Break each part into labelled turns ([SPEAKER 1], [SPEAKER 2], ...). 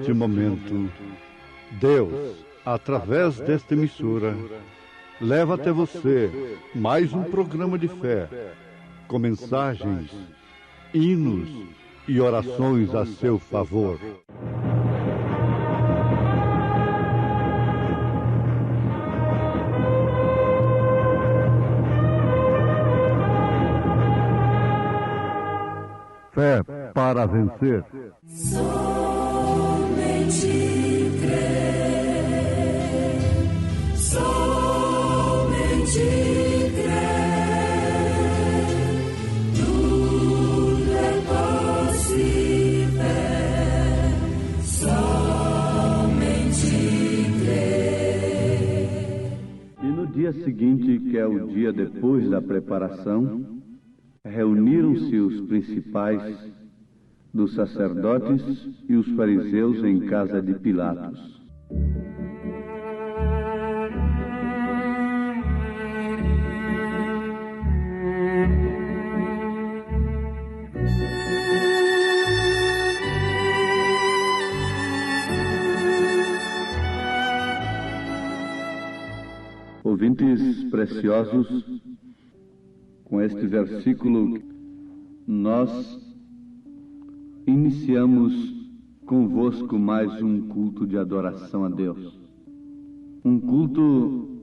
[SPEAKER 1] neste momento, Deus, através desta emissora, leva até você mais um programa de fé, com mensagens, hinos e orações a seu favor. Fé para vencer.
[SPEAKER 2] Somente crer, somente crer, tudo é possível, somente crer.
[SPEAKER 3] E no dia seguinte, que é o dia depois da preparação, reuniram-se os principais dos sacerdotes e os fariseus em casa de Pilatos. Ouvintes preciosos, com este versículo, nós iniciamos convosco mais um culto de adoração a Deus. Um culto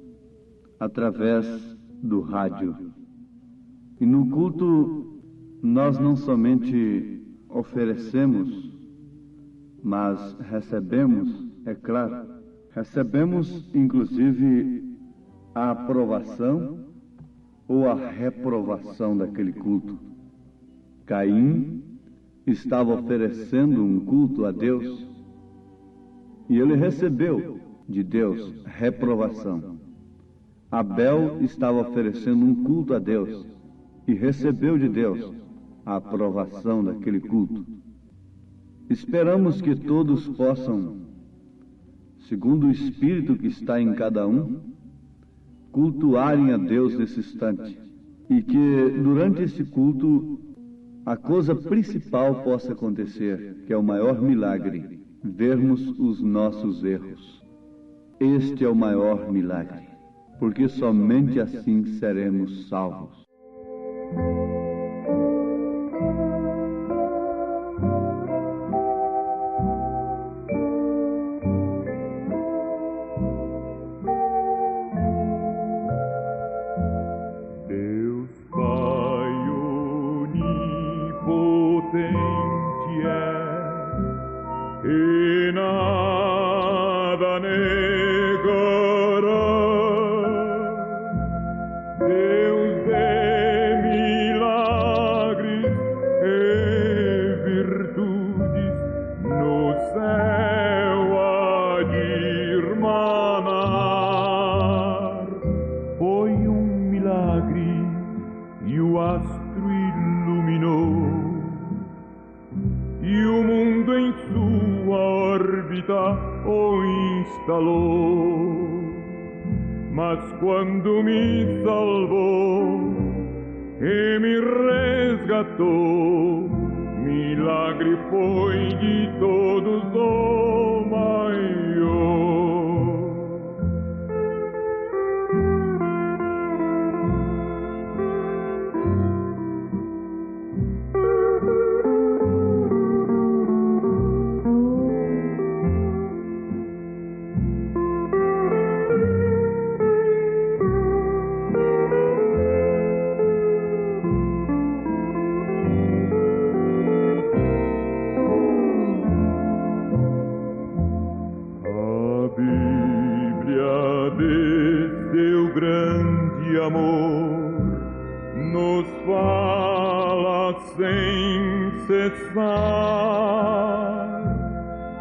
[SPEAKER 3] através do rádio. E no culto, nós não somente oferecemos, mas recebemos, é claro, recebemos inclusive a aprovação ou a reprovação daquele culto. Caim estava oferecendo um culto a Deus e ele recebeu de Deus reprovação. Abel estava oferecendo um culto a Deus e recebeu de Deus a aprovação daquele culto. Esperamos que todos possam, segundo o Espírito que está em cada um, cultuarem a Deus nesse instante, e que durante esse culto a coisa principal possa acontecer, que é o maior milagre, vermos os nossos erros. Este é o maior milagre, porque somente assim seremos salvos.
[SPEAKER 4] E nada negará. Deus de milagres e virtudes no céu há de irmanar. Foi um milagre e o astro iluminou, e o mundo em sua órbita o instalou. Mas quando me salvou e me resgatou, milagre foi de todos o maior. Grande amor nos fala sem cessar,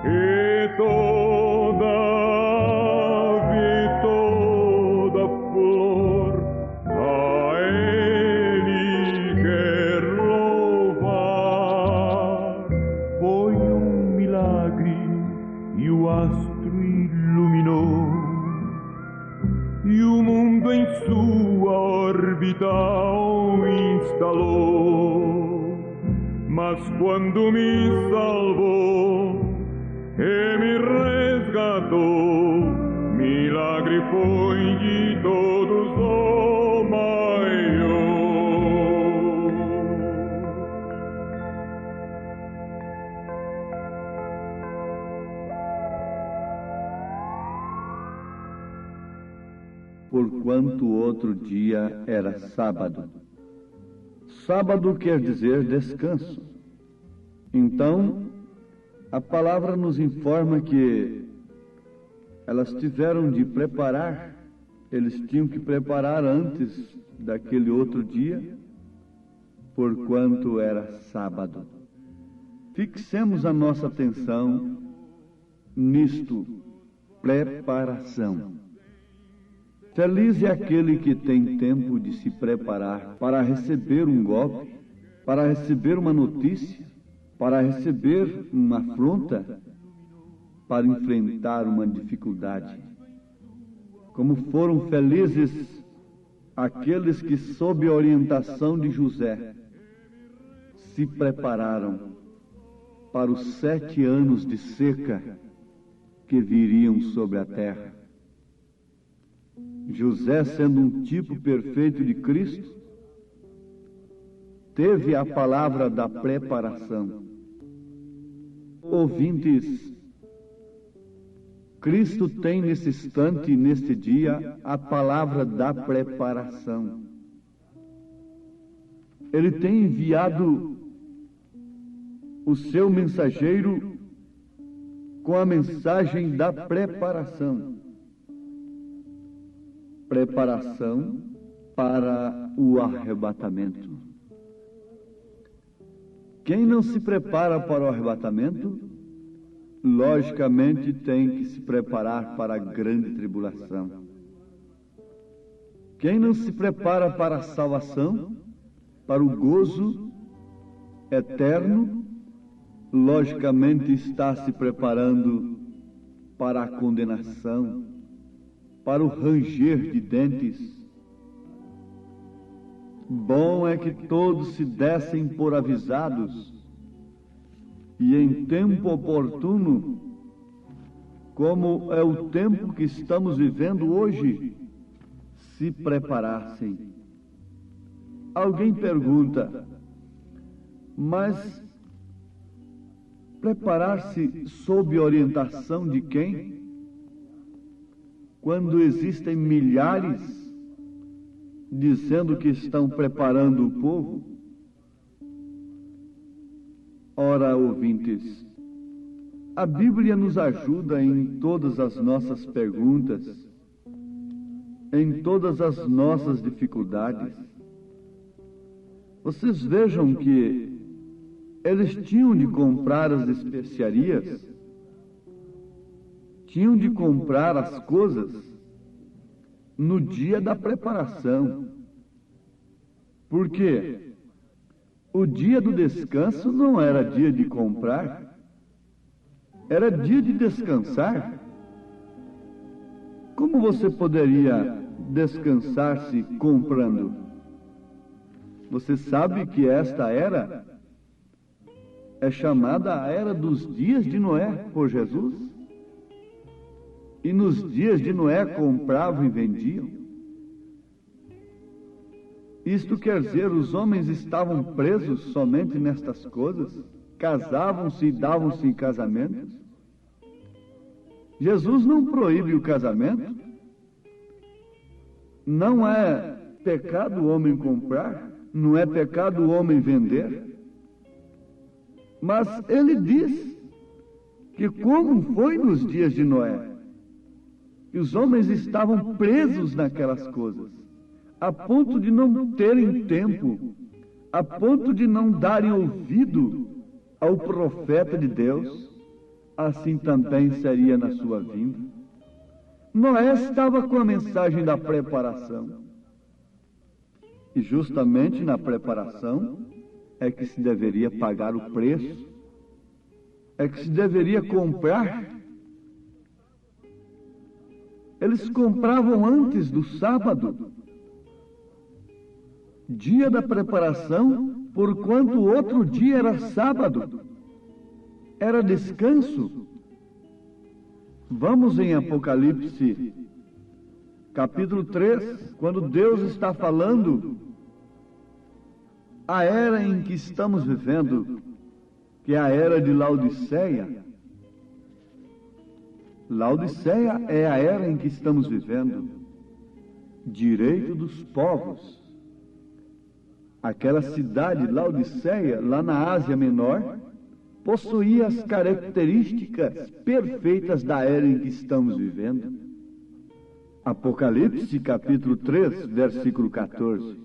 [SPEAKER 4] e toda ave, toda flor a Ele quer louvar. Foi um milagre e o astro iluminou, e o mundo em sua órbita o instalou. Mas quando me salvou e me resgatou. Milagre foi de todos o maior.
[SPEAKER 3] Porquanto o outro dia era sábado. Sábado quer dizer descanso. Então, a palavra nos informa que elas tiveram de preparar, eles tinham que preparar antes daquele outro dia, porquanto era sábado. Fixemos a nossa atenção nisto, preparação. Feliz é aquele que tem tempo de se preparar para receber um golpe, para receber uma notícia, para receber uma afronta, para enfrentar uma dificuldade. Como foram felizes aqueles que, sob a orientação de José, se prepararam para os 7 anos de seca que viriam sobre a terra. José, sendo um tipo perfeito de Cristo, teve a palavra da preparação. Ouvintes, Cristo tem nesse instante, neste dia, a palavra da preparação. Ele tem enviado o seu mensageiro com a mensagem da preparação. Preparação para o arrebatamento. Quem não se prepara para o arrebatamento, logicamente tem que se preparar para a grande tribulação. Quem não se prepara para a salvação, para o gozo eterno, logicamente está se preparando para a condenação, para o ranger de dentes. Bom é que todos se dessem por avisados e em tempo oportuno, como é o tempo que estamos vivendo hoje, se preparassem. Alguém pergunta, mas preparar-se sob orientação de quem? Quando existem milhares dizendo que estão preparando o povo? Ora, ouvintes, a Bíblia nos ajuda em todas as nossas perguntas, em todas as nossas dificuldades. Vocês vejam que eles tinham de comprar as especiarias, tinham de comprar as coisas no dia da preparação. Por quê? O dia do descanso não era dia de comprar, era dia de descansar. Como você poderia descansar-se comprando? Você sabe que esta era é chamada a era dos dias de Noé por Jesus? E nos dias de Noé compravam e vendiam. Isto quer dizer, os homens estavam presos somente nestas coisas, casavam-se e davam-se em casamentos. Jesus não proíbe o casamento. Não é pecado o homem comprar, não é pecado o homem vender. Mas ele diz que como foi nos dias de Noé, e os homens estavam presos naquelas coisas, a ponto de não terem tempo, a ponto de não darem ouvido ao profeta de Deus. Assim também seria na sua vinda. Noé estava com a mensagem da preparação. E justamente na preparação é que se deveria pagar o preço, é que se deveria comprar. Eles compravam antes do sábado, dia da preparação, porquanto o outro dia era sábado, era descanso, Vamos em Apocalipse, capítulo 3, quando Deus está falando a era em que estamos vivendo, que é a era de Laodiceia. Laodiceia é a era em que estamos vivendo, direito dos povos. Aquela cidade, Laodiceia, lá na Ásia Menor, possuía as características perfeitas da era em que estamos vivendo. Apocalipse, capítulo 3, versículo 14.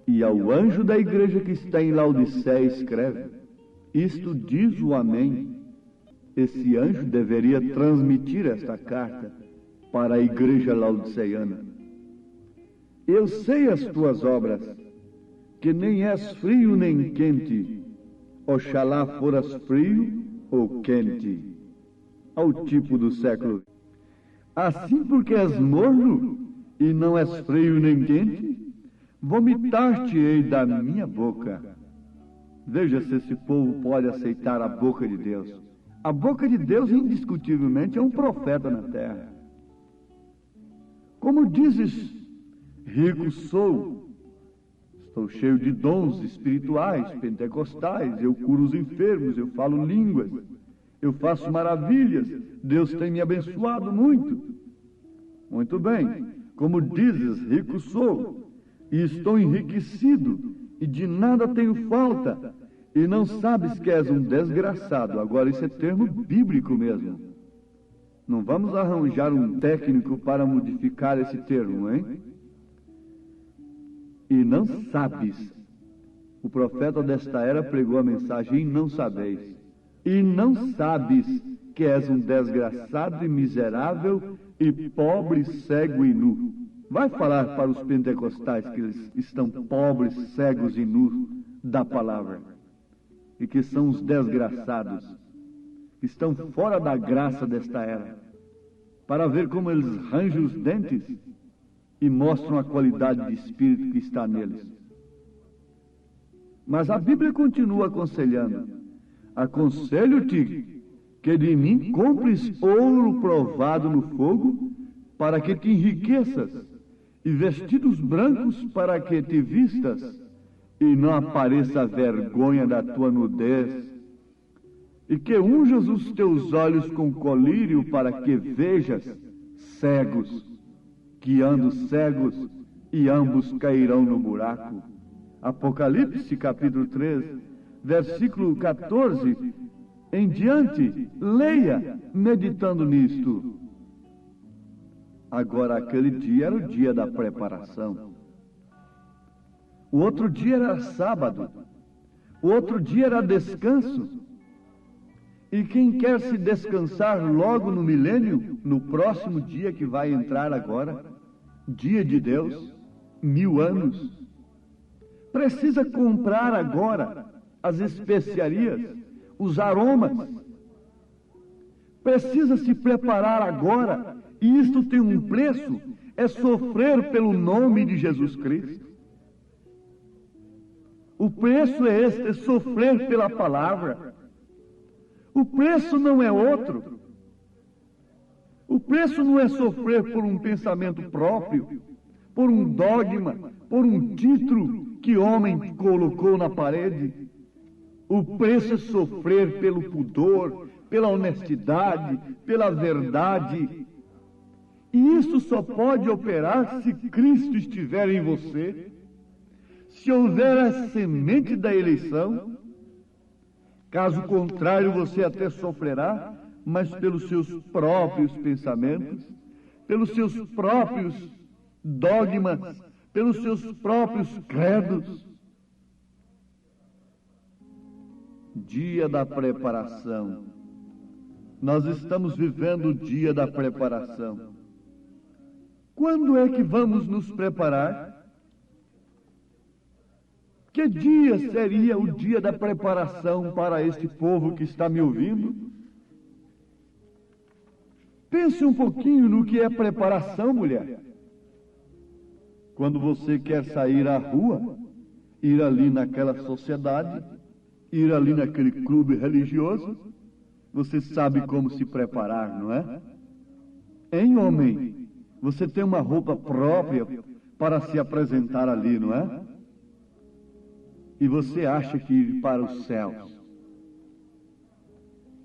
[SPEAKER 3] E ao anjo da igreja que está em Laodiceia escreve: isto diz o Amém. Esse anjo deveria transmitir esta carta para a igreja laodiceiana. Eu sei as tuas obras, que nem és frio nem quente. Oxalá foras frio ou quente, ao tipo do século. Assim, porque és morno e não és frio nem quente, vomitar-te-ei da minha boca. Veja se esse povo pode aceitar a boca de Deus. A boca de Deus, indiscutivelmente, é um profeta na terra. Como dizes, rico sou, estou cheio de dons espirituais, pentecostais, eu curo os enfermos, eu falo línguas, eu faço maravilhas, Deus tem me abençoado muito. Muito bem, como dizes, rico sou, e estou enriquecido, e de nada tenho falta, e não sabes que és um desgraçado. Agora, isso é termo bíblico mesmo. Não vamos arranjar um técnico para modificar esse termo, hein? E não sabes. O profeta desta era pregou a mensagem: e não sabeis. E não sabes que és um desgraçado e miserável e pobre, cego e nu. Vai falar para os pentecostais que eles estão pobres, cegos e nus da palavra, e que são os desgraçados, que estão fora da graça desta era, para ver como eles rangem os dentes e mostram a qualidade de espírito que está neles. Mas a Bíblia continua aconselhando: aconselho-te que de mim compres ouro provado no fogo, para que te enriqueças, e vestidos brancos para que te vistas, e não apareça a vergonha da tua nudez, e que unjas os teus olhos com colírio, para que vejas cegos, guiando cegos, e ambos cairão no buraco. Apocalipse, capítulo 3, versículo 14 em diante, leia, meditando nisto. Agora, aquele dia era o dia da preparação. O outro dia era sábado. O outro dia era descanso. E quem quer se descansar logo no milênio, no próximo dia que vai entrar agora, dia de Deus, 1000 anos, precisa comprar agora as especiarias, os aromas. Precisa se preparar agora, e isto tem um preço: é sofrer pelo nome de Jesus Cristo. O preço é este, é sofrer pela palavra. O preço não é outro. O preço não é sofrer por um pensamento próprio, por um dogma, por um título que homem colocou na parede. O preço é sofrer pelo pudor, pela honestidade, pela verdade. E isso só pode operar se Cristo estiver em você, se houver a semente da eleição. Caso contrário, você até sofrerá, mas pelos seus próprios pensamentos, pelos seus próprios dogmas, pelos seus próprios credos. Dia da preparação. Nós estamos vivendo o dia da preparação. Quando é que vamos nos preparar? Que dia seria o dia da preparação para este povo que está me ouvindo? Pense um pouquinho no que é preparação, mulher. Quando você quer sair à rua, ir ali naquela sociedade, ir ali naquele clube religioso, você sabe como se preparar, não é? Hein, homem? Você tem uma roupa própria para se apresentar ali, não é? E você acha que ir para os céus.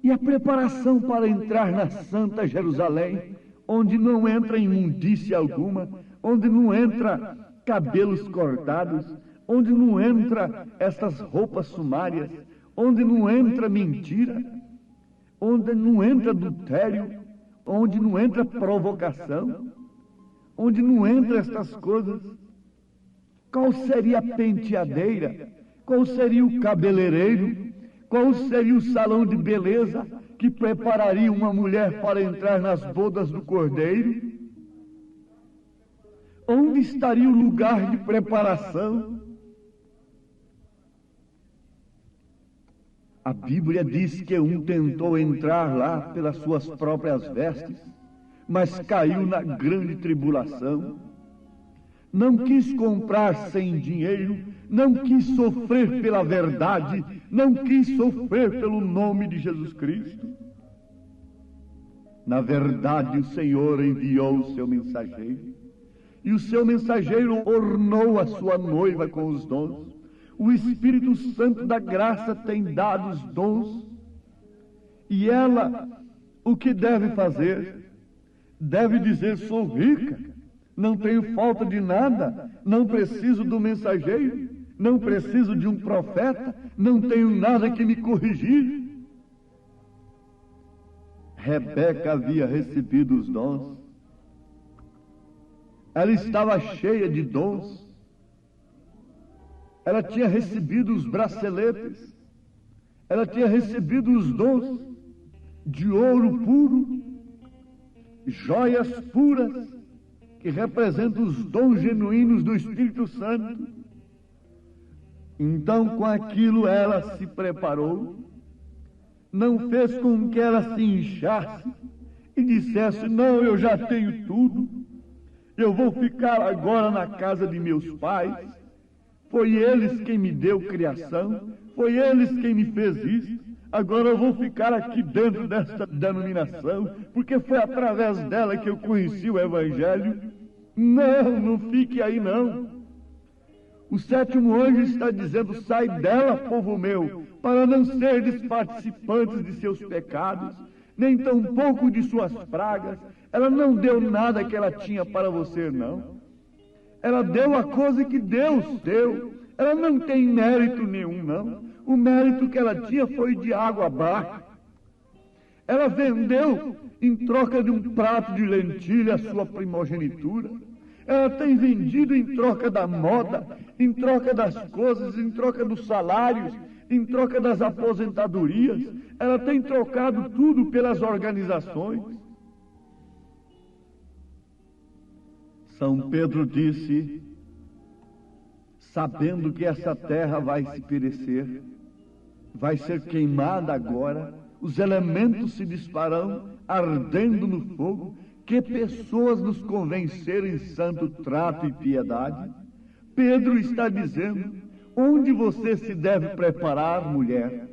[SPEAKER 3] E a preparação para entrar na Santa Jerusalém, onde não entra imundícia alguma, onde não entra cabelos cortados, onde não entra essas roupas sumárias, onde não entra mentira, onde não entra adultério, onde não entra provocação, onde não entra estas coisas. Qual seria a penteadeira? Qual seria o cabeleireiro? Qual seria o salão de beleza que prepararia uma mulher para entrar nas bodas do Cordeiro? Onde estaria o lugar de preparação? A Bíblia diz que um tentou entrar lá pelas suas próprias vestes, mas caiu na grande tribulação. Não quis comprar sem dinheiro, não quis sofrer pela verdade, não quis sofrer pelo nome de Jesus Cristo. Na verdade, o Senhor enviou o seu mensageiro, e o seu mensageiro ornou a sua noiva com os dons. O Espírito Santo da graça tem dado os dons, e ela, o que deve fazer? Deve dizer: sou rica, não tenho falta de nada, não preciso do mensageiro, não preciso de um profeta, não tenho nada que me corrigir. Rebeca havia recebido os dons, ela estava cheia de dons, ela tinha recebido os braceletes, ela tinha recebido os dons de ouro puro, joias puras, que representam os dons genuínos do Espírito Santo. Então, com aquilo, ela se preparou, não fez com que ela se inchasse e dissesse: não, eu já tenho tudo, eu vou ficar agora na casa de meus pais, foi eles quem me deu criação, foi eles quem me fez isso, agora eu vou ficar aqui dentro desta denominação, porque foi através dela que eu conheci o Evangelho. Não, não fique aí não. O sétimo anjo está dizendo: sai dela, povo meu, para não seres participantes de seus pecados, nem tampouco de suas pragas. Ela não deu nada que ela tinha para você, não. Ela deu a coisa que Deus deu. Ela não tem mérito nenhum, não. O mérito que ela tinha foi de água abaixo. Ela vendeu em troca de um prato de lentilha a sua primogenitura. Ela tem vendido em troca da moda, em troca das coisas, em troca dos salários, em troca das aposentadorias. Ela tem trocado tudo pelas organizações. São Pedro disse, sabendo que essa terra vai se perecer, vai ser queimada agora, os elementos se dispararão, ardendo no fogo, que pessoas nos convenceram em santo trato e piedade. Pedro está dizendo: onde você se deve preparar, mulher?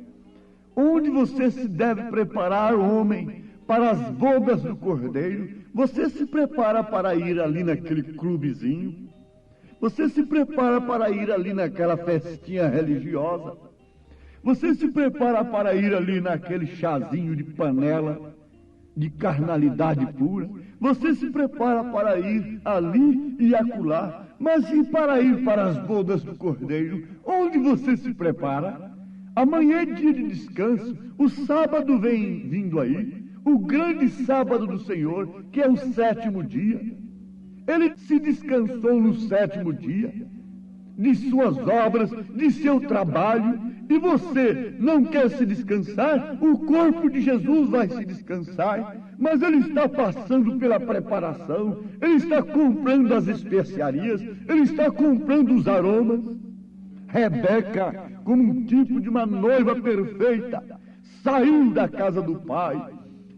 [SPEAKER 3] Onde você se deve preparar, homem, para as bodas do Cordeiro? Você se prepara para ir ali naquele clubezinho? Você se prepara para ir ali naquela festinha religiosa? Você se prepara para ir ali naquele chazinho de panela, de carnalidade pura? Você se prepara para ir ali e acolá, mas e para ir para as bodas do Cordeiro? Onde você se prepara? Amanhã é dia de descanso, o sábado vem vindo aí, o grande sábado do Senhor, que é o sétimo dia. Ele se descansou no sétimo dia, de suas obras, de seu trabalho. E você não quer se descansar? O corpo de Jesus vai se descansar, mas ele está passando pela preparação, ele está comprando as especiarias, ele está comprando os aromas. Rebeca, como um tipo de uma noiva perfeita, saiu da casa do pai.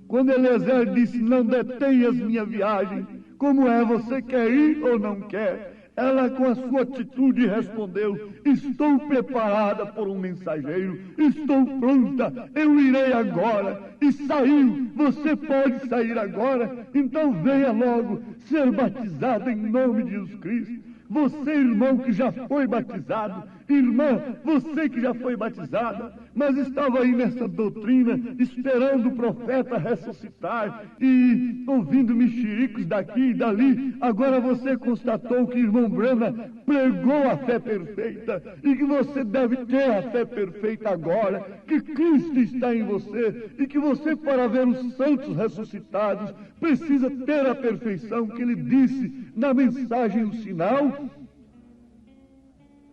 [SPEAKER 3] Quando Eliezer disse: não detenhas minha viagem, como é, você quer ir ou não quer?
[SPEAKER 1] Ela, com a sua atitude, respondeu: estou preparada por um mensageiro, estou pronta, eu irei agora. E saiu. Você pode sair agora? Então venha logo ser batizada em nome de Jesus Cristo. Você, irmão, que já foi batizado, irmã, você que já foi batizada, mas estava aí nessa doutrina, esperando o profeta ressuscitar e ouvindo mexericos daqui e dali, agora você constatou que irmão Branham pregou a fé perfeita e que você deve ter a fé perfeita agora, que Cristo está em você e que você, para ver os santos ressuscitados, precisa ter a perfeição que ele disse na mensagem O Sinal.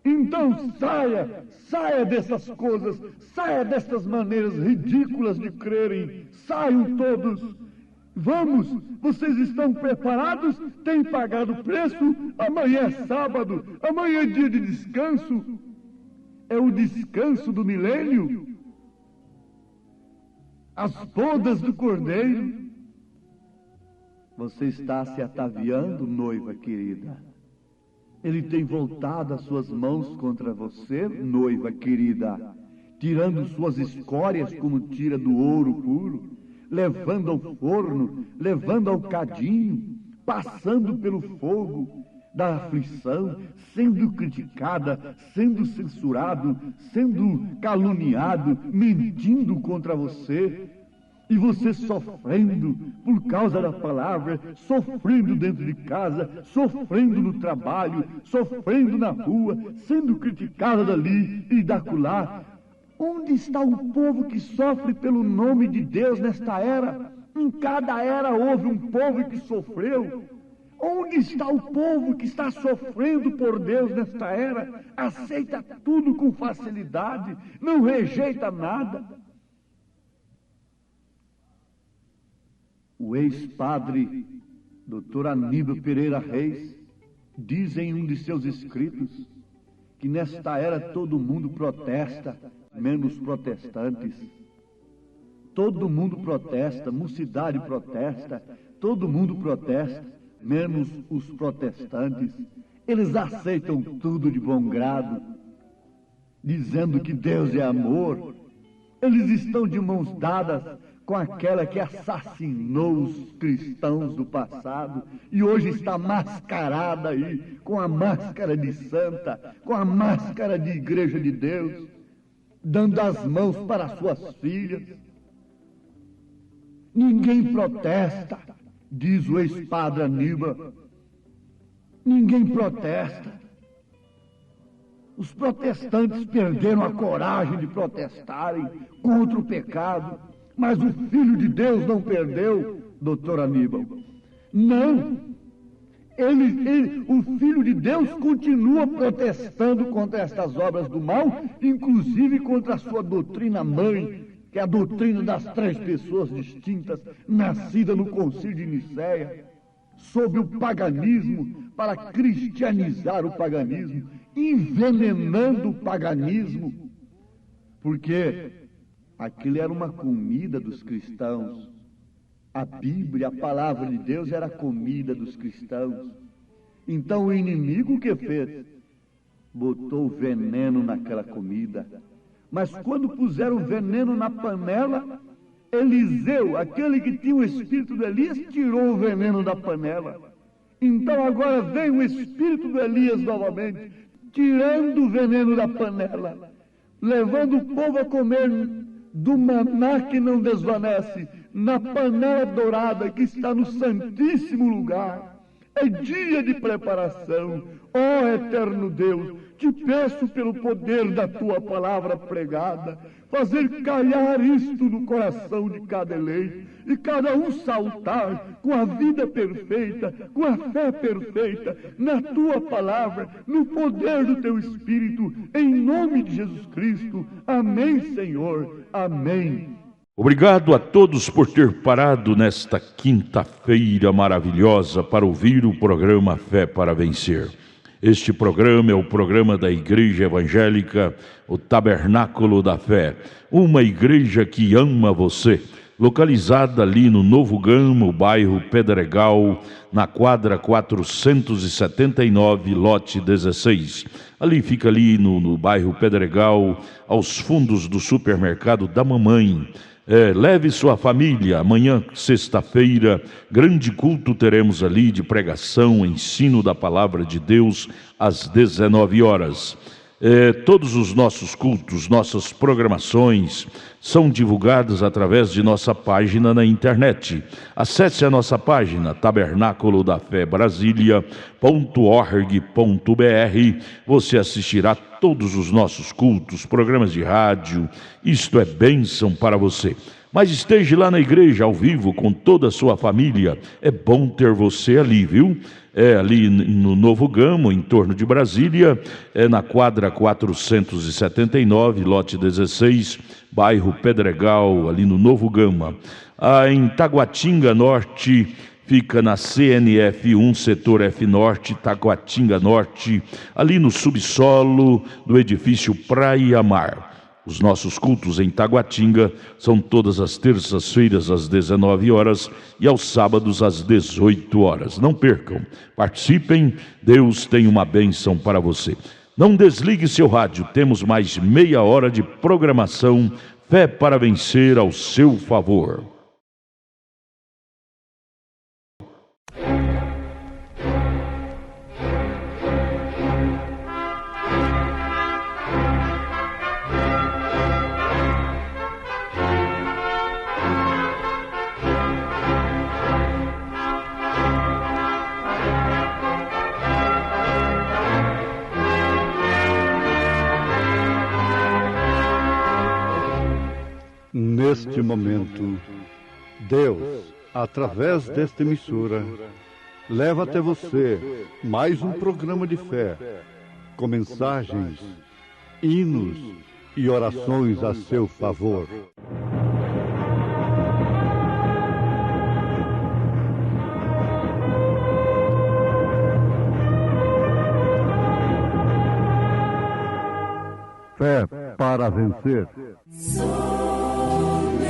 [SPEAKER 1] Então saia dessas coisas, saia dessas maneiras ridículas de crerem, saiam todos. Vamos, vocês estão preparados? Têm pagado o preço? Amanhã é sábado, amanhã é dia de descanso. É o descanso do milênio. As bodas do Cordeiro. Você está se ataviando, noiva querida. Ele tem voltado as suas mãos contra você, noiva querida, tirando suas escórias como tira do ouro puro, levando ao forno, levando ao cadinho, passando pelo fogo da aflição, sendo criticada, sendo censurado, sendo caluniado, mentindo contra você. E você sofrendo por causa da palavra, sofrendo dentro de casa, sofrendo no trabalho, sofrendo na rua, sendo criticada dali e daculá. Onde está o povo que sofre pelo nome de Deus nesta era? Em cada era houve um povo que sofreu. Onde está o povo que está sofrendo por Deus nesta era? Aceita tudo com facilidade, não rejeita nada. O ex-padre Dr. Aníbal Pereira Reis diz em um de seus escritos que nesta era todo mundo protesta, menos protestantes. Todo mundo protesta, mocidade protesta, todo mundo protesta, menos os protestantes. Eles aceitam tudo de bom grado, dizendo que Deus é amor. Eles estão de mãos dadas com aquela que assassinou os cristãos do passado e hoje está mascarada aí, com a máscara de santa, com a máscara de igreja de Deus, dando as mãos para suas filhas. Ninguém protesta, diz o ex-padre Aníbal. Ninguém protesta. Os protestantes perderam a coragem de protestarem contra o pecado. Mas o Filho de Deus não perdeu, doutor Aníbal. Não. O Filho de Deus continua protestando contra estas obras do mal, inclusive contra a sua doutrina mãe, que é a doutrina das 3 pessoas distintas, nascida no Concílio de Nicéia, sob o paganismo, para cristianizar o paganismo, envenenando o paganismo, porque aquilo era uma comida dos cristãos. A Bíblia, a palavra de Deus, era a comida dos cristãos. Então o inimigo o que fez? Botou veneno naquela comida. Mas quando puseram veneno na panela, Eliseu, aquele que tinha o espírito de Elias, tirou o veneno da panela. Então agora vem o espírito de Elias novamente, tirando o veneno da panela, levando o povo a comer do maná que não desvanece, na panela dourada que está no santíssimo lugar. É dia de preparação. Ó eterno Deus, te peço pelo poder da tua palavra pregada, fazer calhar isto no coração de cada eleito, e cada um saltar com a vida perfeita, com a fé perfeita, na tua palavra, no poder do teu Espírito, em nome de Jesus Cristo. Amém, Senhor. Amém.
[SPEAKER 2] Obrigado a todos por ter parado nesta quinta-feira maravilhosa para ouvir o programa Fé para Vencer. Este programa é o programa da Igreja Evangélica, o Tabernáculo da Fé, uma igreja que ama você. localizada ali no Novo Gama, bairro Pedregal, na quadra 479, lote 16. Ali fica ali no bairro Pedregal, aos fundos do supermercado da mamãe. Leve sua família. Amanhã, sexta-feira, grande culto teremos ali de pregação, ensino da palavra de Deus às 19 horas. Todos os nossos cultos, nossas programações são divulgadas através de nossa página na internet. Acesse a nossa página tabernaculodafebrasilia.org.br. Você assistirá todos os nossos cultos, programas de rádio. Isto é bênção para você. Mas esteja lá na igreja ao vivo com toda a sua família. É bom ter você ali, viu? Ali no Novo Gama, em torno de Brasília, na quadra 479, lote 16, bairro Pedregal, ali no Novo Gama. Em Taguatinga Norte, fica na CNF 1, setor F Norte, Taguatinga Norte, ali no subsolo do edifício Praia Mar. Os nossos cultos em Taguatinga são todas as terças-feiras às 19 horas e aos sábados às 18 horas. Não percam, participem, Deus tem uma bênção para você. Não desligue seu rádio, temos mais meia hora de programação, Fé para Vencer ao seu favor.
[SPEAKER 1] Neste momento, Deus, através desta emissora, leva até você mais um programa de fé, com mensagens, hinos e orações a seu favor. Fé para vencer.
[SPEAKER 5] Somente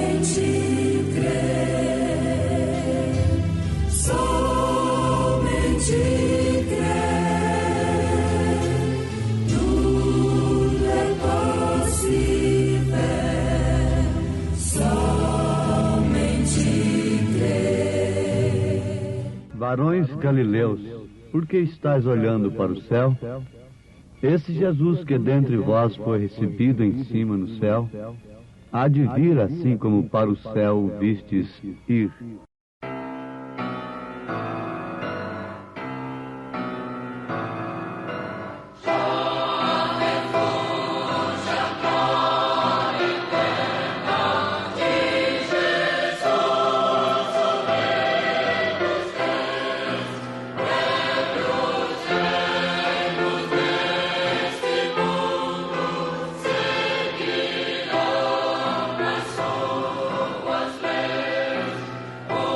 [SPEAKER 5] crer, somente crer, tudo é possível, somente crer.
[SPEAKER 3] Varões galileus, por que estáis olhando para o céu? Esse Jesus que dentre vós foi recebido em cima no céu, há de vir assim como para o céu o vistes ir.
[SPEAKER 5] Oh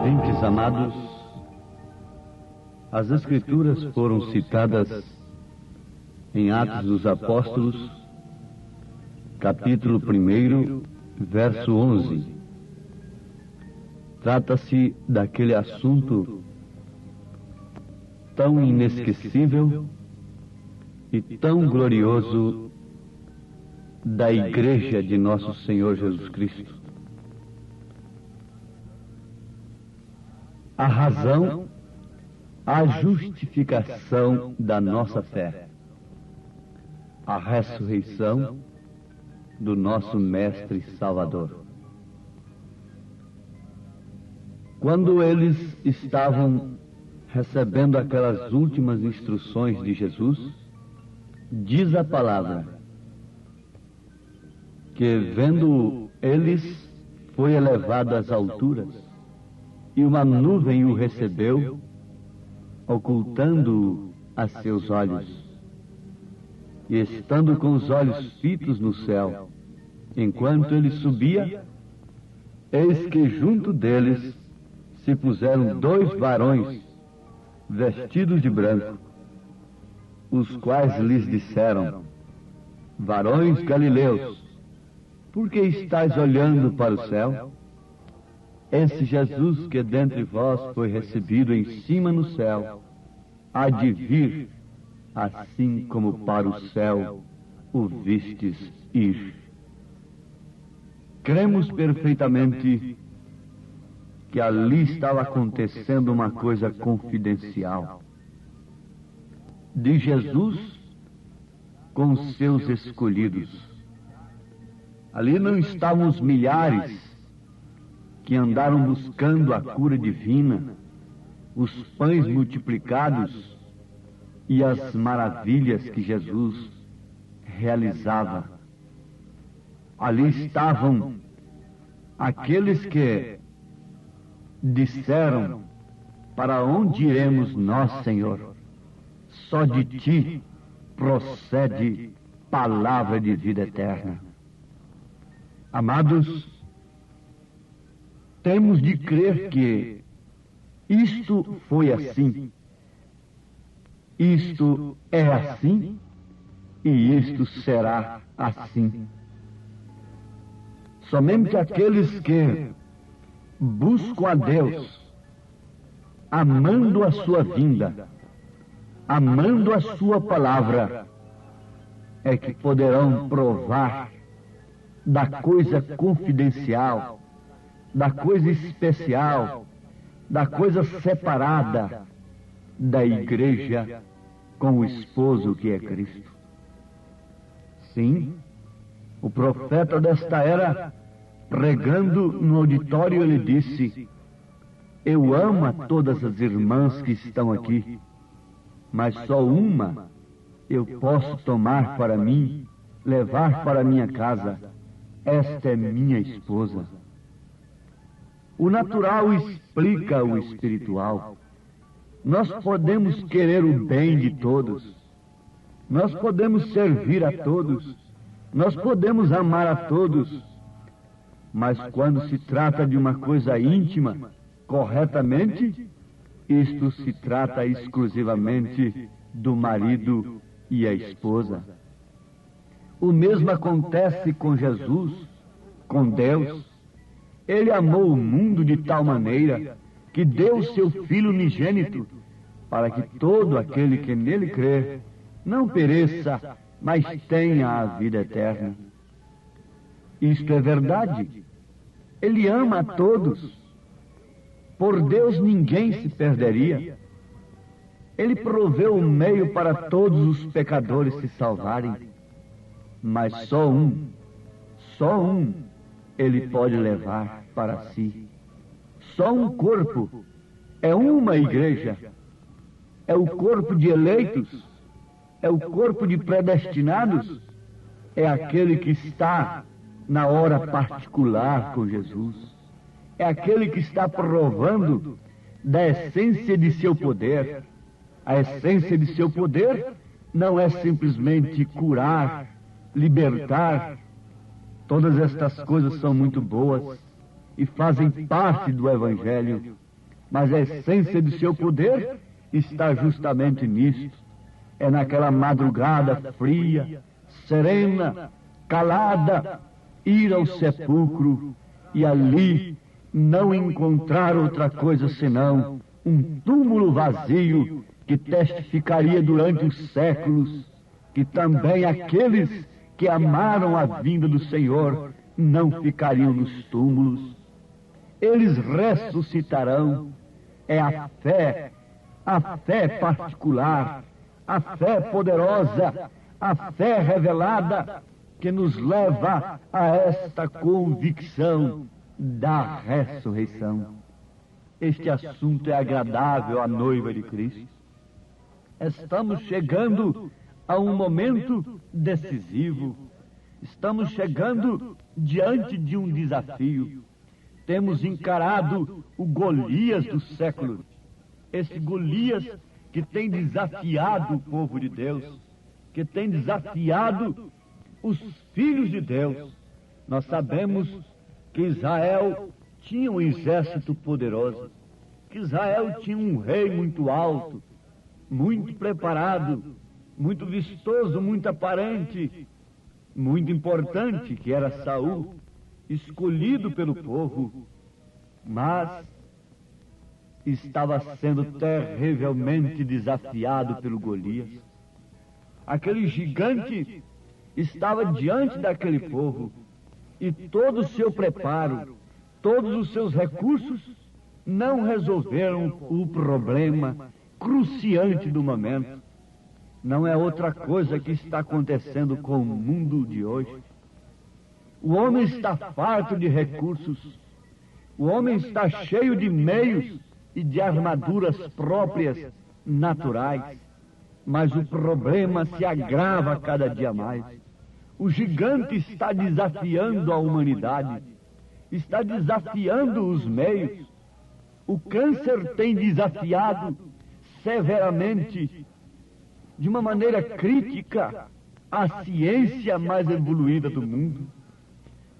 [SPEAKER 3] Ouvintes amados, as Escrituras foram citadas em Atos dos Apóstolos, capítulo 1, verso 11. Trata-se daquele assunto tão inesquecível e tão glorioso da Igreja de Nosso Senhor Jesus Cristo. A razão, a justificação da nossa fé, a ressurreição do nosso Mestre Salvador. Quando eles estavam recebendo aquelas últimas instruções de Jesus, diz a palavra que, vendo eles, foi elevado às alturas, e uma nuvem o recebeu, ocultando-o a seus olhos. E estando com os olhos fitos no céu, enquanto ele subia, eis que junto deles se puseram 2 varões, vestidos de branco, os quais lhes disseram: varões galileus, por que estáis olhando para o céu? Esse Jesus que dentre vós foi recebido em cima no céu, há de vir, assim como para o céu o vistes ir. Cremos perfeitamente que ali estava acontecendo uma coisa confidencial de Jesus com seus escolhidos. Ali não estavam os milhares que andaram buscando a cura divina, os pães multiplicados e as maravilhas que Jesus realizava. Ali estavam aqueles que disseram: para onde iremos nós, Senhor? Só de Ti procede palavra de vida eterna. Amados, temos de crer que isto foi assim, isto é assim e isto será assim. Somente aqueles que buscam a Deus, amando a sua vinda, amando a sua palavra, é que poderão provar da coisa confidencial, da coisa especial, da coisa separada da igreja com o esposo que é Cristo. Sim, o profeta desta era, pregando no auditório, ele disse: eu amo a todas as irmãs que estão aqui, mas só uma eu posso tomar para mim, levar para minha casa. Esta é minha esposa. O natural explica o espiritual. Nós podemos querer o bem de todos, nós podemos servir a todos, nós podemos amar a todos, mas quando se trata de uma coisa íntima, corretamente, isto se trata exclusivamente do marido e a esposa. O mesmo acontece com Jesus, com Deus. Ele amou o mundo de tal maneira que deu o seu Filho unigênito, para que todo aquele que nele crer não pereça, mas tenha a vida eterna. Isto é verdade. Ele ama a todos. Por Deus ninguém se perderia. Ele proveu um meio para todos os pecadores se salvarem. Mas só um Ele pode levar para si. Só um corpo, é uma igreja, é o corpo de eleitos, é o corpo de predestinados, é aquele que está na hora particular com Jesus, é aquele que está provando da essência de seu poder. A essência de seu poder não é simplesmente curar, libertar. Todas estas coisas são muito boas e fazem parte do Evangelho, Mas a essência de seu poder está justamente nisto. É naquela madrugada fria, serena, calada, ir ao sepulcro e ali não encontrar outra coisa senão um túmulo vazio que testificaria durante os séculos que também aqueles que amaram a vinda do Senhor não ficariam nos túmulos. Eles ressuscitarão. É a fé particular, a fé poderosa, a fé revelada que nos leva a esta convicção da ressurreição. Este assunto é agradável à noiva de Cristo. Estamos chegando a um momento decisivo. Estamos chegando diante de um desafio. Temos encarado o Golias do século. Esse Golias que tem desafiado o povo de Deus, que tem desafiado os filhos de Deus. Nós sabemos que Israel tinha um exército poderoso, que Israel tinha um rei muito alto, muito preparado, muito vistoso, muito aparente, muito importante, que era Saul, escolhido pelo povo, mas estava sendo terrivelmente desafiado pelo Golias. Aquele gigante estava diante daquele povo e todo o seu preparo, todos os seus recursos não resolveram o problema cruciante do momento. Não é outra coisa que está acontecendo com o mundo de hoje. O homem está farto de recursos, o homem está cheio de meios e de armaduras próprias, naturais, mas o problema se agrava cada dia mais. O gigante está desafiando a humanidade, está desafiando os meios. O câncer tem desafiado severamente, de uma maneira crítica, a ciência mais evoluída do mundo.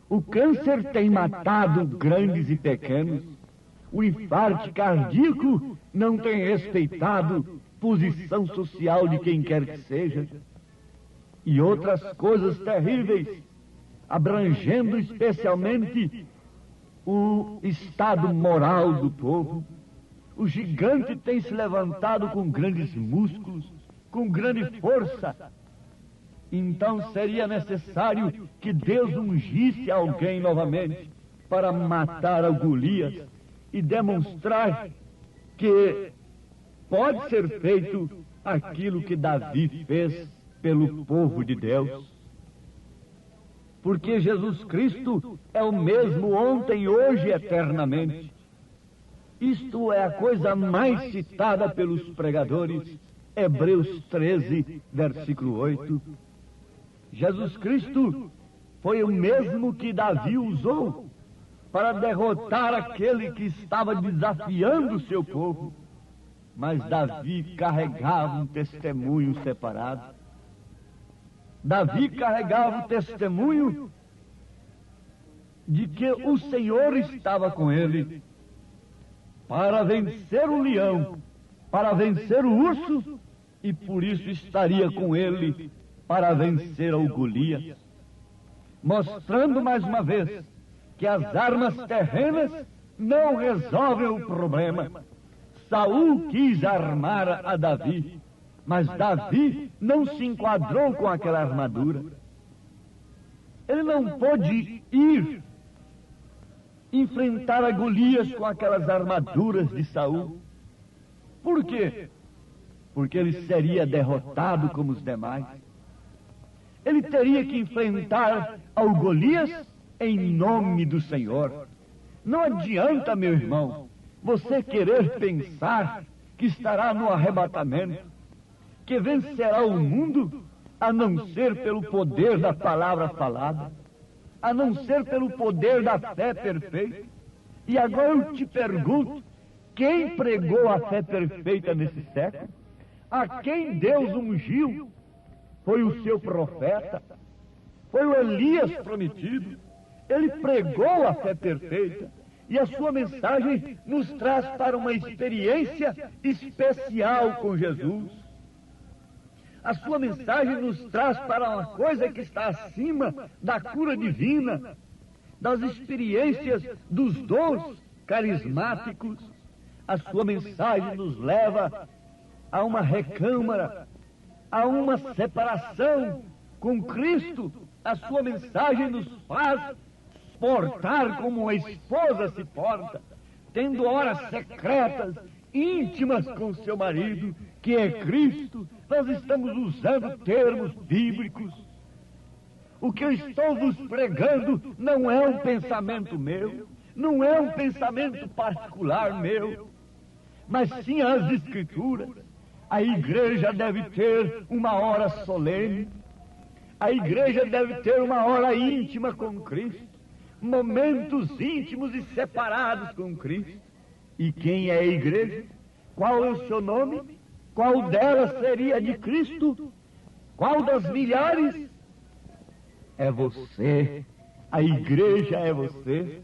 [SPEAKER 3] O câncer tem matado grandes e pequenos. O infarto cardíaco não tem respeitado posição social de quem quer que seja. E outras coisas terríveis, abrangendo especialmente o estado moral do povo. O gigante tem se levantado com grandes músculos, com grande força. Então seria necessário que Deus ungisse alguém novamente para matar o Golias e demonstrar que pode ser feito aquilo que Davi fez pelo povo de Deus. Porque Jesus Cristo é o mesmo ontem, hoje e eternamente. Isto é a coisa mais citada pelos pregadores. Hebreus 13, versículo 8. Jesus Cristo foi o mesmo que Davi usou para derrotar aquele que estava desafiando o seu povo. Mas Davi carregava um testemunho separado. Davi carregava o testemunho de que o Senhor estava com ele para vencer o leão, para vencer o urso, e por isso estaria com ele para vencer o Golias, mostrando mais uma vez que as armas terrenas não resolvem o problema. Saul quis armar a Davi, mas Davi não se enquadrou com aquela armadura. Ele não pôde ir enfrentar a Golias com aquelas armaduras de Saul. Por quê? Porque ele seria derrotado como os demais. Ele teria que enfrentar ao Golias em nome do Senhor. Não adianta, meu irmão, você querer pensar que estará no arrebatamento, que vencerá o mundo, a não ser pelo poder da palavra falada, a não ser pelo poder da fé perfeita. E agora eu te pergunto, quem pregou a fé perfeita nesse século? A quem Deus ungiu? Foi o seu profeta, foi o Elias prometido. Ele pregou a fé perfeita,
[SPEAKER 6] E a sua mensagem nos traz para uma experiência especial com Jesus. A sua mensagem nos traz para uma coisa que está acima da cura divina, das experiências dos dons carismáticos. A sua mensagem nos leva a uma recâmara, a uma separação com Cristo. A sua mensagem nos faz portar como uma esposa se porta, tendo horas secretas, íntimas com seu marido, que é Cristo. Nós estamos usando termos bíblicos. O que eu estou vos pregando não é um pensamento meu, não é um pensamento particular meu, mas sim as Escrituras. A igreja deve ter uma hora solene, a igreja deve ter uma hora íntima com Cristo, momentos íntimos e separados com Cristo. E quem é a igreja? Qual é o seu nome? Qual delas seria de Cristo? Qual das milhares? É você. A igreja é você.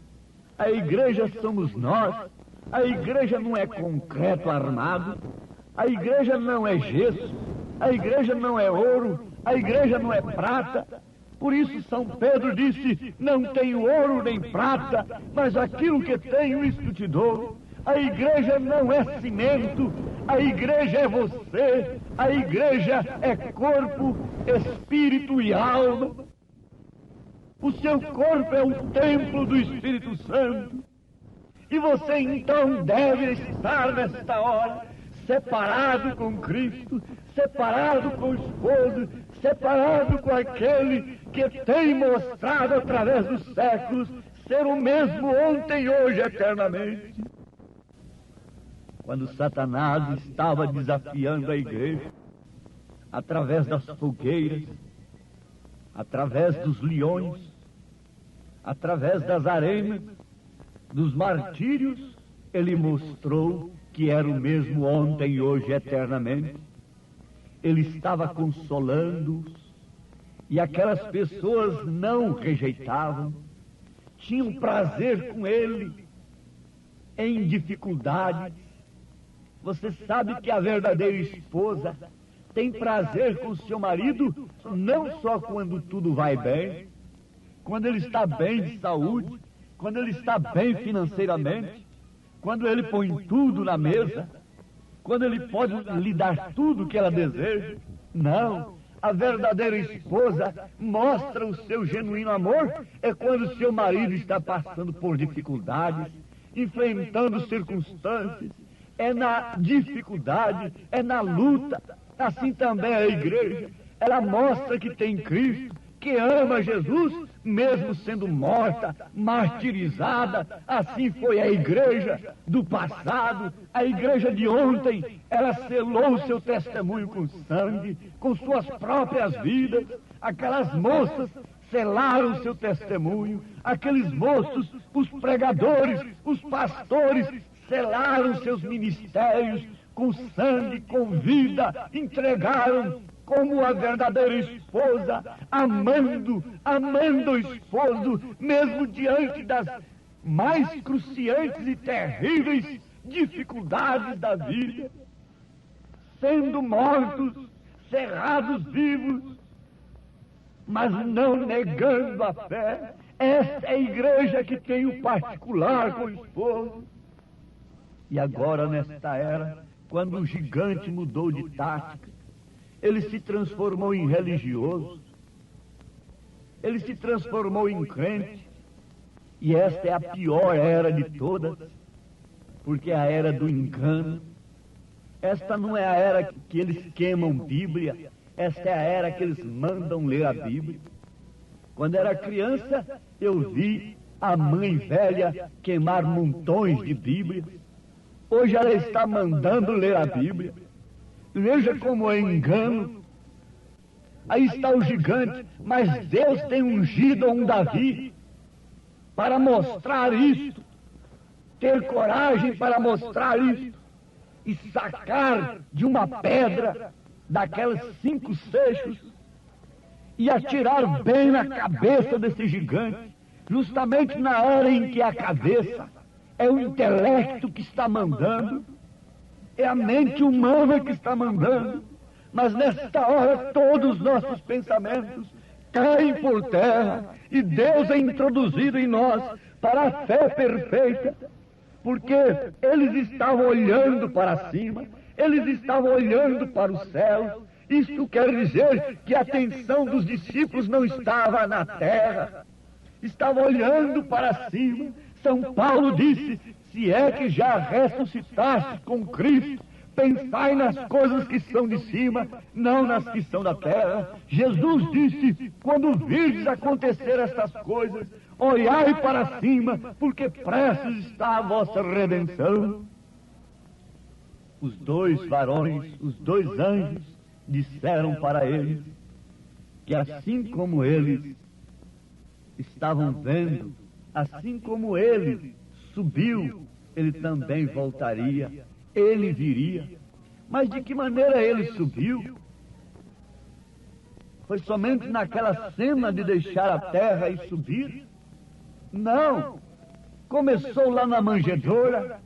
[SPEAKER 6] A igreja somos nós. A igreja não é concreto armado. A igreja não é gesso. A igreja não é ouro. A igreja não é prata. Por isso São Pedro disse: não tenho ouro nem prata, mas aquilo que tenho, isto te dou. A igreja não é cimento, a igreja é você. A igreja é corpo, espírito e alma. O seu corpo é o templo do Espírito Santo. E você então deve estar nesta hora separado com Cristo, separado com o esposo, separado com aquele que tem mostrado através dos séculos ser o mesmo ontem, hoje, eternamente. Quando Satanás estava desafiando a igreja, através das fogueiras, através dos leões, através das arenas, dos martírios, ele mostrou que era o mesmo ontem, hoje, eternamente. Ele estava consolando-os, e aquelas pessoas não rejeitavam, tinham prazer com ele em dificuldades. Você sabe que a verdadeira esposa tem prazer com o seu marido não só quando tudo vai bem, quando ele está bem de saúde, quando ele está bem financeiramente, quando ele põe tudo na mesa, quando ele pode lhe dar tudo que ela deseja. Não, a verdadeira esposa mostra o seu genuíno amor é quando seu marido está passando por dificuldades, enfrentando circunstâncias. É na dificuldade, é na luta. Assim também a igreja, ela mostra que tem Cristo, que ama Jesus, mesmo sendo morta, martirizada. Assim foi a igreja do passado. A igreja de ontem, ela selou o seu testemunho com sangue, com suas próprias vidas. Aquelas moças selaram o seu testemunho. Aqueles moços, os pregadores, os pastores, selaram seus ministérios com sangue, com vida, entregaram como a verdadeira esposa, amando o esposo, mesmo diante das mais cruciantes e terríveis dificuldades da vida, sendo mortos, cerrados vivos, mas não negando a fé. Esta é a igreja que tem o particular com o esposo. E agora, nesta era, quando o gigante mudou de tática, ele se transformou em religioso, ele se transformou em crente, e esta é a pior era de todas, porque é a era do engano. Esta não é a era que eles queimam Bíblia, esta é a era que eles mandam ler a Bíblia. Quando era criança, eu vi a mãe velha queimar montões de Bíblia. Hoje ela está mandando ler a Bíblia. Veja como é engano. Aí está o gigante, mas Deus tem ungido um Davi para mostrar isto, ter coragem para mostrar isto, e sacar de uma pedra daquelas 5 seixos e atirar bem na cabeça desse gigante, justamente na hora em que a cabeça É o intelecto que está mandando, é a mente humana que está mandando, mas nesta hora todos os nossos pensamentos caem por terra e Deus é introduzido em nós para a fé perfeita, porque eles estavam olhando para cima, eles estavam olhando para o céu. Isto quer dizer que a atenção dos discípulos não estava na terra, estava olhando para cima. São Paulo disse: se é que já ressuscitaste com Cristo, pensai nas coisas que são de cima, não nas que são da terra. Jesus disse: quando virdes acontecer estas coisas, olhai para cima, porque prestes está a vossa redenção. Os dois varões, os dois anjos, disseram para eles que assim como eles estavam vendo, assim como ele subiu, ele também voltaria, ele viria. Mas de que maneira ele subiu? Foi somente naquela cena de deixar a terra e subir? Não! Começou lá na manjedoura.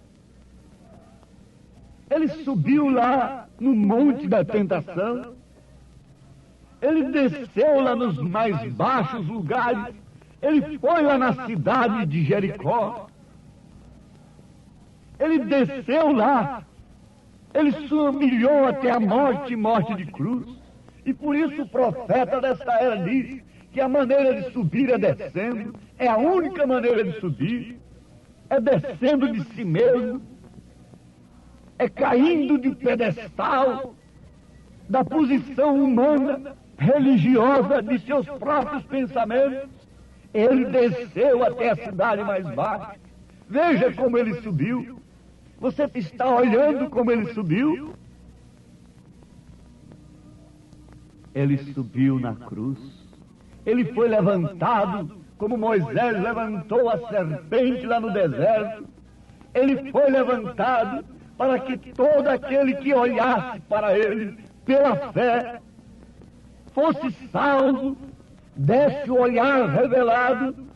[SPEAKER 6] Ele subiu lá no Monte da Tentação. Ele desceu lá nos mais baixos lugares. Ele foi lá na cidade de Jericó. Ele desceu lá. Ele se humilhou até a morte, morte de cruz. E por isso o profeta desta era diz que a maneira de subir é descendo. É a única maneira de subir. É descendo de si mesmo. É caindo de pedestal da posição humana, religiosa, de seus próprios pensamentos. Ele desceu até a cidade mais baixa. Veja como ele subiu. Você está olhando como ele subiu? Ele subiu na cruz. Ele foi levantado como Moisés levantou a serpente lá no deserto. Ele foi levantado para que todo aquele que olhasse para ele pela fé fosse salvo, desse o olhar revelado,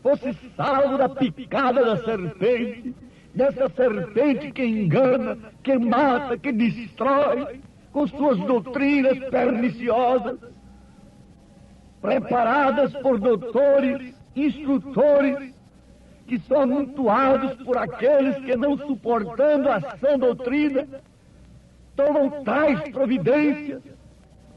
[SPEAKER 6] fosse salvo da picada da serpente, dessa serpente que engana, que mata, que destrói, com suas doutrinas perniciosas, preparadas por doutores, instrutores, que são amontoados por aqueles que, não suportando a sã doutrina, tomam tais providências,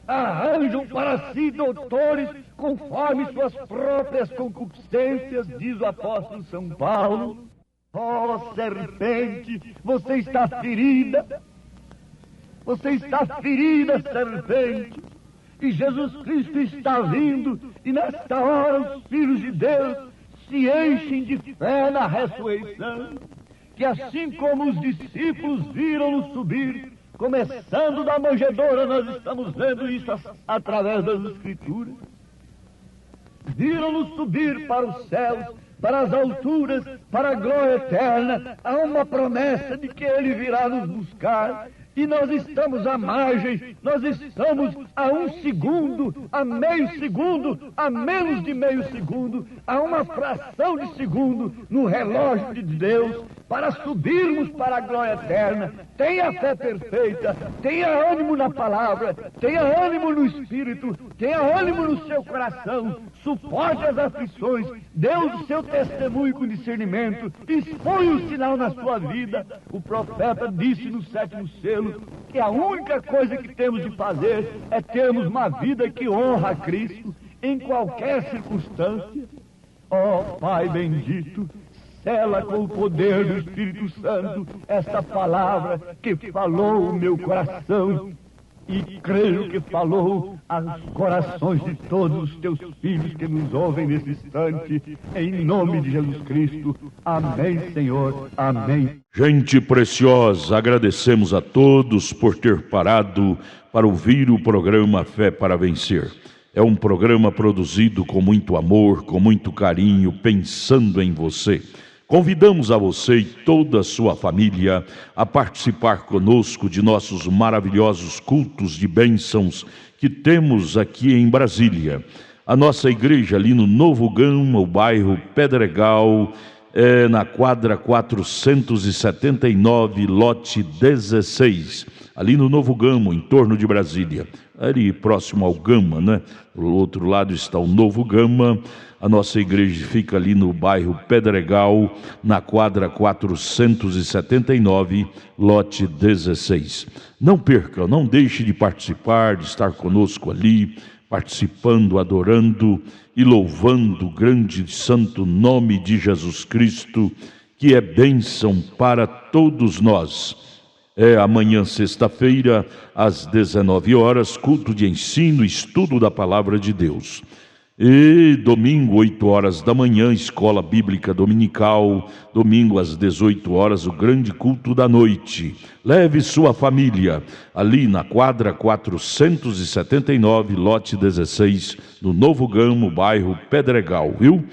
[SPEAKER 6] arranjam para si doutores conforme suas próprias concupiscências, diz o apóstolo São Paulo. Oh, serpente, você está ferida. Você está ferida, serpente. E Jesus Cristo está vindo, e nesta hora os filhos de Deus se enchem de fé na ressurreição, que assim como os discípulos viram-no subir, começando da manjedoura, nós estamos vendo isso através das Escrituras, viram-no subir para os céus, para as alturas, para a glória eterna. Há uma promessa de que Ele virá nos buscar. E nós estamos à margem, nós estamos a 1 segundo, a meio segundo, a menos de meio segundo, a uma fração de segundo no relógio de Deus, para subirmos para a glória eterna. Tenha fé perfeita, tenha ânimo na palavra, tenha ânimo no Espírito, tenha ânimo no seu coração, suporte as aflições, dê o seu testemunho com discernimento, expõe o sinal na sua vida. O profeta disse no 7º selo que a única coisa que temos de fazer é termos uma vida que honra a Cristo em qualquer circunstância. Ó Pai bendito, sela com o poder do Espírito Santo esta palavra que falou o meu coração, e creio que falou aos corações de todos os teus filhos que nos ouvem nesse instante, em nome de Jesus Cristo. Amém, Senhor. Amém.
[SPEAKER 2] Gente preciosa, agradecemos a todos por ter parado para ouvir o programa Fé para Vencer. É um programa produzido com muito amor, com muito carinho, pensando em você. Convidamos a você e toda a sua família a participar conosco de nossos maravilhosos cultos de bênçãos que temos aqui em Brasília. A nossa igreja ali no Novo Gama, o bairro Pedregal, na quadra 479, lote 16, ali no Novo Gama, em torno de Brasília, ali próximo ao Gama, né? Do outro lado está o Novo Gama. A nossa igreja fica ali no bairro Pedregal, na quadra 479, lote 16. Não perca, não deixe de participar, de estar conosco ali, participando, adorando e louvando o grande e santo nome de Jesus Cristo, que é bênção para todos nós. Amanhã, sexta-feira, às 19 horas, culto de ensino e estudo da Palavra de Deus. E domingo, 8 horas da manhã, escola bíblica dominical. Domingo, às 18 horas, o grande culto da noite. Leve sua família ali na quadra 479, lote 16, no Novo Gama, bairro Pedregal, viu?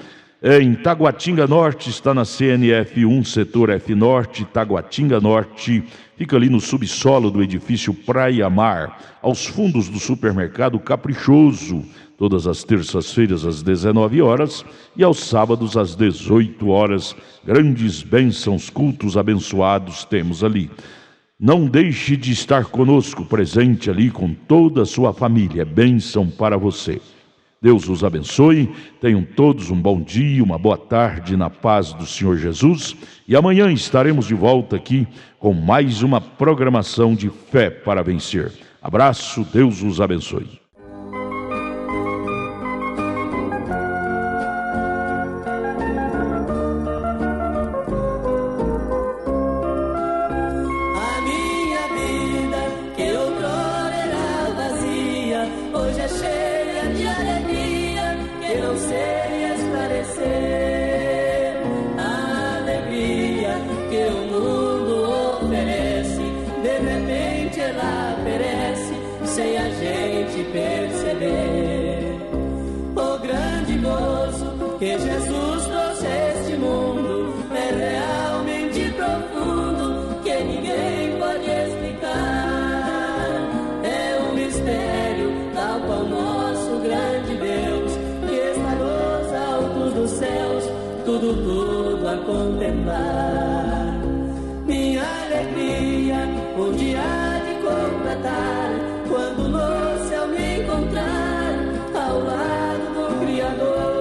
[SPEAKER 2] Em Taguatinga Norte, está na CNF 1, setor F Norte, Taguatinga Norte. Fica ali no subsolo do edifício Praia Mar, aos fundos do supermercado Caprichoso. Todas as terças-feiras às 19 horas e aos sábados às 18 horas. Grandes bênçãos, cultos abençoados temos ali. Não deixe de estar conosco, presente ali com toda a sua família. É bênção para você. Deus os abençoe. Tenham todos um bom dia, uma boa tarde na paz do Senhor Jesus. E amanhã estaremos de volta aqui com mais uma programação de Fé para Vencer. Abraço, Deus os abençoe.
[SPEAKER 5] Que Jesus trouxe a este mundo é realmente profundo, que ninguém pode explicar. É um mistério tal qual nosso grande Deus, que está nos altos dos céus, tudo a contemplar. Minha alegria um dia há de completar, quando no céu me encontrar ao lado do Criador.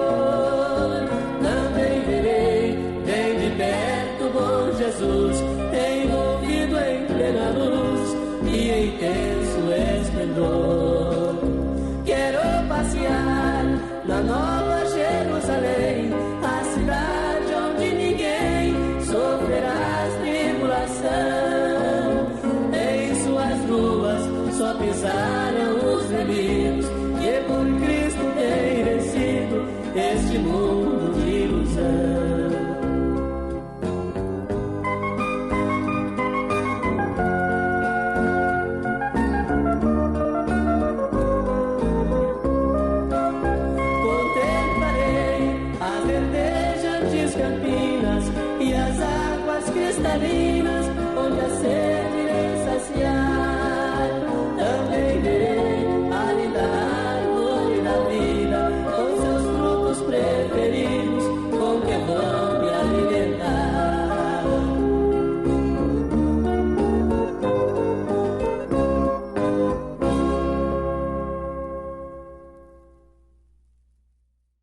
[SPEAKER 5] Jesus, envolvido em plena luz e intenso esplendor. Quero passear na Nova Jerusalém, a cidade onde ninguém sofrerá tribulação. Em suas ruas só pisarão os remidos, que por Cristo tem vencido este mundo de ilusão. Campinas e as águas cristalinas, onde a sede irei saciar.